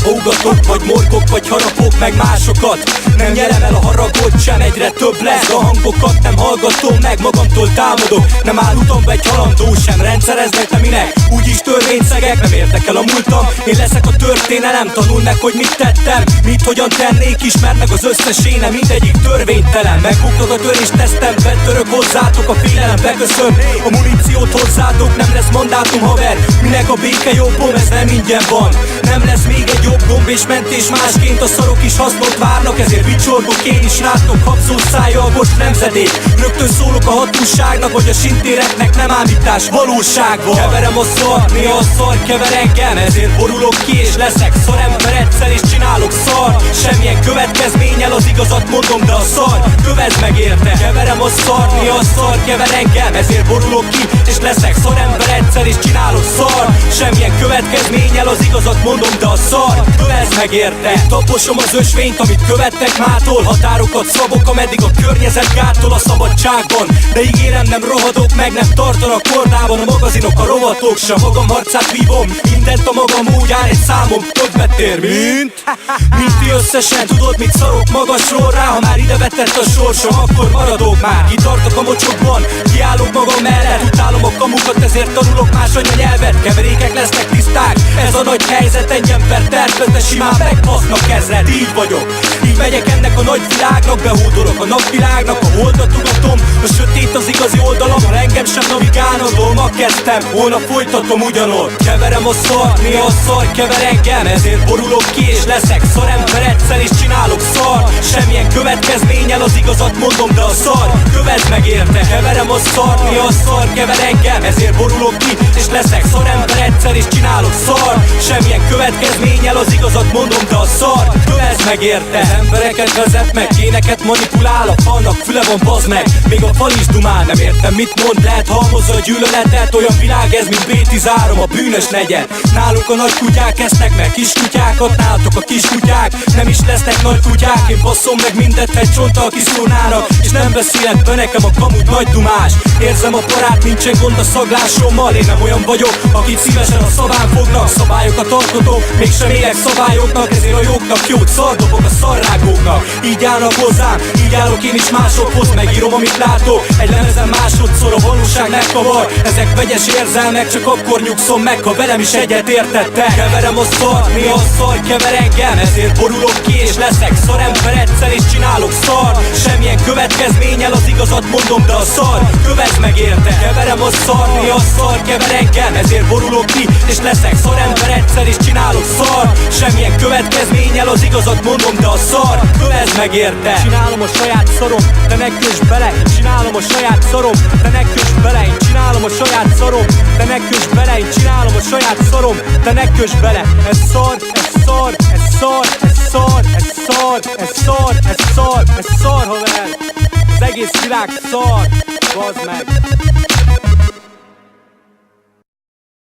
Ha ugatok, vagy morgok, vagy harapok meg másokat, nem nyelem el a haragot sem, egyre több lesz. A hangokat nem hallgatom meg, magamtól támadok. Nem áll utamba egy halandó sem, rendszereznek le minek. Úgyis törvényszegek, nem értek el a múltam. Én leszek a történelem, tanul meg, hogy mit tettem, mit hogyan tennék, ismerd meg az összes énem, mindegyik törvénytelen. Megbuktok a töréstesztem, betörök hozzátok, a félelem beköszön. A muníciót hozzátok, nem lesz mandátum haver. Minek a béke jobbom, ez nem ingyen van. Nem lesz még egy jobb gomb és mentés másként, a szarok is hasznot várnak, ezért vicsorgok én is rátok, habszó szájjal, most nemzedék. Rögtön szólok a hatóságnak, hogy a sintéreknek nem ámítás, valóság van. Keverem a szart, néha a szar kever engem, ezért borulok ki és leszek szarember egyszer és csinálok szar. Semmilyen következménnyel, az igazat mondom, de a szar kövesd meg érte. Keverem a szart, néha a szar kever engem, ezért borulok ki és leszek szarember egyszer és csinálok szar. Semmilyen következménnyel, az igazat mondom, de a szar kövesd meg érte. Taposom az ösvényt, amit követtek mától, határokat szabok, ameddig a környezet gátol a szabadságban. De ígérem, nem rohadok meg, nem tartanak kordában a magazinok, a rovatok sem. Magam harcát vívom, mindent a magam úgy áll egy számom, többet ér, mint ti összesen. Tudod, mit szarok magasról rá, ha már ide vetett a sorsom, akkor maradok már. Kitartok a mocsokban, kiállok magam mellett, utálom a kamukat, ezért tanulok más anyanyelvet. Keverékek lesznek tiszták, ez a nagy helyzet, egy ember tervezve simán megbasznak ezred. Így vagyok, így megyek ennek a nagy világnak, behódolok a napvilágnak, a holdat ugatom. A sötét az igazi oldalam, ha engem sem navigálnak, ma kezdtem, holnap folytatom ugyanott. Keverem a szart, néha a szar kever engem, ezért borulok ki és leszek szarember egyszer és csinálok szar. Semmilyen következménnyel, az igazat mondom, de a szar kövesd meg érte. Keverem a szart, néha a szar kever engem, ezért borulok ki és leszek szarember egyszer és csinálok szar. Semmilyen következménnyel, az igazat mondom, de a szar kövesd meg érte. Az embereket vezet meg, éneket manipulál, a falnak füle van, bazd meg, még a fal is dumál. Nem értem, mit mond, lehet halmozza a gyűlöletet. Olyan világ ez, mint B13, a bűnös negyed. Náluk a nagy kutyák esznek meg kiskutyákat, nálatok a kiskutyák nem is lesznek nagy kutyák. Én basszom meg mindet egy csonttal kiszónának, és nem beszélek be nekem a kamut nagy dumás. Érzem a parát, nincsen gond a szaglásommal. Én nem olyan vagyok, akit szívesen a szaván fognak. Szabályokat alkotok, mégsem élek szabályoknak, ezért a jóknak jót szardobok a szarrágóknak. Így állnak hozzám, így állok én is másokhoz, megírom amit látok. Egy lemezen másodszor a valóság megkavar. Ezek vegyes érzelmek, csak akkor nyugszom meg, ha velem is egyet értettek. Keverem a szart, néha a szar kever engem, ezért borulok ki és leszek szarember egyszer és csinálok szar. Semmilyen következménnyel, az igazat mondom, de a szar kövesd meg érte. Keverem a szart, néha a szar kever engem, ezért borulok ki és leszek szarember egyszer és csinálok szar. Semmilyen következménnyel, az igazat mondom, de a szar kövesd meg érte. Csinálom a saját szarom, de ne kösd bele. Csinálom a saját szarom, de ne kösd bele. Én csinálom a saját szarom, de ne kösd bele. Én csinálom a saját szarom, de ne kösd bele. Ez szar, ez szar, ez szar, ez szar, ez szar, ez szar, ez szar, ez szar, haver. Az egész világ szar, bazd meg.